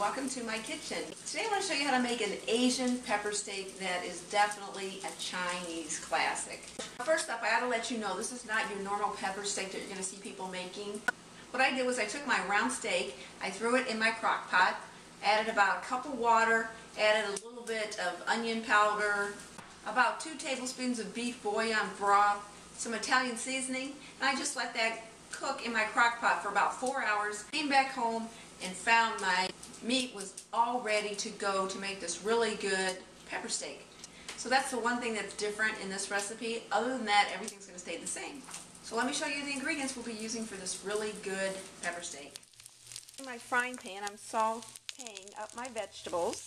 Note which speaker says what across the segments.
Speaker 1: welcome to my kitchen. Today I want to show you how to make an Asian pepper steak that is definitely a Chinese classic. First up, I ought to let you know this is not your normal pepper steak that you're going to see people making. What I did was I took my round steak, I threw it in my crock pot, added about a cup of water, added a little bit of onion powder, about 2 tablespoons of beef bouillon broth, some Italian seasoning, and I just let that cook in my crock pot for about 4 hours. Came back home and found my meat was all ready to go to make this really good pepper steak. So that's the one thing that's different in this recipe. Other than that, everything's going to stay the same. So let me show you the ingredients we'll be using for this really good pepper steak. In my frying pan, I'm sauteing up my vegetables.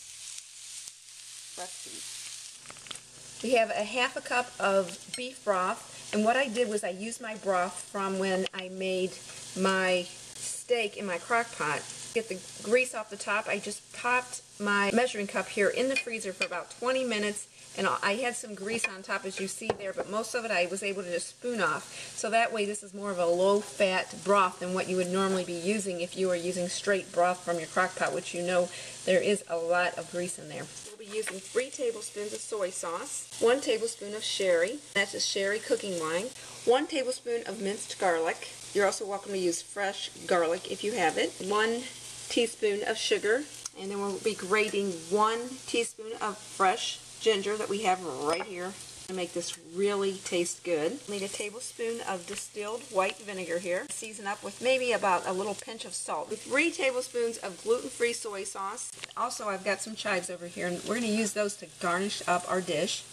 Speaker 1: We have a half a cup of beef broth, and what I did was I used my broth from when I made my steak in my crock pot. Get the grease off the top. I just popped my measuring cup here in the freezer for about 20 minutes, and I had some grease on top as you see there, but most of it I was able to just spoon off. So that way this is more of a low-fat broth than what you would normally be using if you were using straight broth from your crock pot, which you know there is a lot of grease in there. We'll be using 3 tablespoons of soy sauce, 1 tablespoon of sherry, that's just sherry cooking wine, 1 tablespoon of minced garlic. You're also welcome to use fresh garlic if you have it, 1 teaspoon of sugar, and then we'll be grating 1 teaspoon of fresh ginger that we have right here to make this really taste good. We'll need a tablespoon of distilled white vinegar here. Season up with maybe about a little pinch of salt. With 3 tablespoons of gluten-free soy sauce. Also, I've got some chives over here, and we're going to use those to garnish up our dish.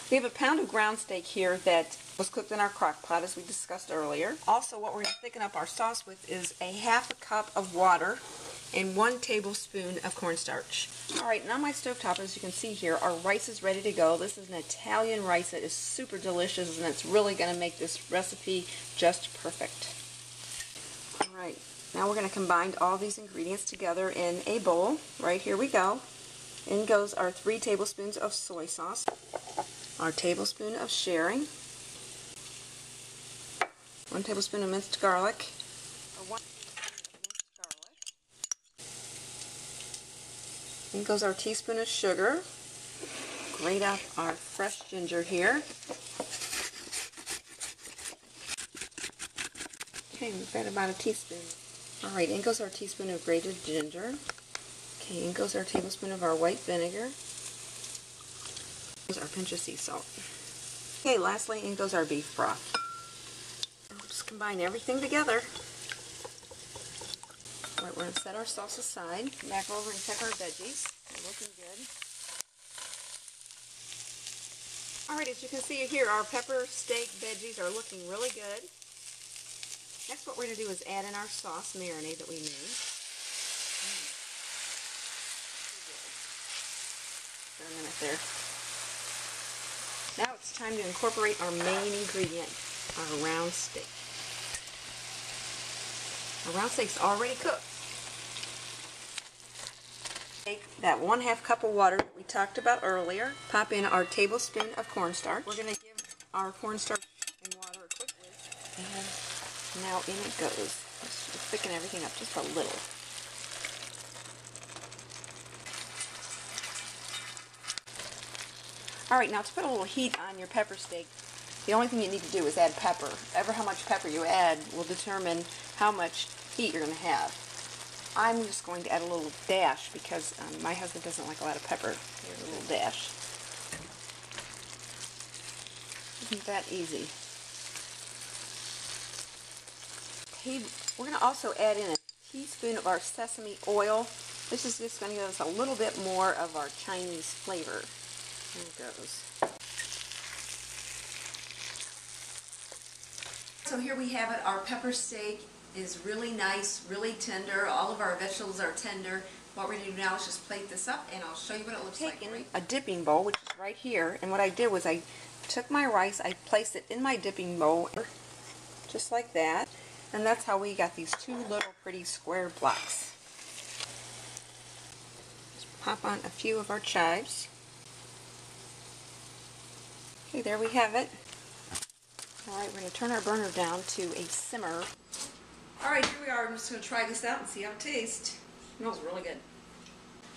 Speaker 1: We have a pound of ground steak here that was cooked in our crock pot, as we discussed earlier. Also, what we're going to thicken up our sauce with is a half a cup of water and 1 tablespoon of cornstarch. Alright, now on my stovetop, as you can see here, our rice is ready to go. This is an Italian rice that is super delicious, and it's really going to make this recipe just perfect. Alright, now we're going to combine all these ingredients together in a bowl. Right, here we go. In goes our 3 tablespoons of soy sauce, our tablespoon of sherry, 1 tablespoon of minced garlic, in goes our teaspoon of sugar. Grate up our fresh ginger here. Okay, we've got about a teaspoon. Alright, in goes our teaspoon of grated ginger. Okay, in goes our tablespoon of our white vinegar. Here's our pinch of sea salt. Okay, lastly, in goes our beef broth. Just combine everything together. Alright, we're going to set our sauce aside. Come back over and check our veggies. They're looking good. Alright, as you can see here, our pepper steak veggies are looking really good. Next, what we're going to do is add in our sauce marinade that we made. For a minute there. Now it's time to incorporate our main ingredient, our round steak. Our round steak's already cooked. Take that 1/2 cup of water that we talked about earlier, pop in our tablespoon of cornstarch. We're going to give our cornstarch and water a quick whisk, and now in it goes. Let's just thicken everything up just a little. Alright, now to put a little heat on your pepper steak, the only thing you need to do is add pepper. Ever how much pepper you add will determine how much heat you're going to have. I'm just going to add a little dash because my husband doesn't like a lot of pepper. Here's a little dash. Isn't that easy? Okay, we're going to also add in a teaspoon of our sesame oil. This is just going to give us a little bit more of our Chinese flavor. There it goes. So here we have it. Our pepper steak is really nice, really tender. All of our vegetables are tender. What we're going to do now is just plate this up, and I'll show you what it looks like. Taken a dipping bowl, which is right here, and what I did was I took my rice, I placed it in my dipping bowl, just like that, and that's how we got these 2 little pretty square blocks. Just pop on a few of our chives. Okay, there we have it. Alright, we're going to turn our burner down to a simmer. Alright, here we are. I'm just going to try this out and see how it tastes. It smells really good.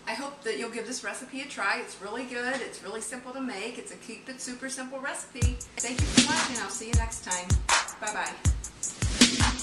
Speaker 1: I hope that you'll give this recipe a try. It's really good. It's really simple to make. It's a keep it super simple recipe. Thank you for watching. I'll see you next time. Bye-bye.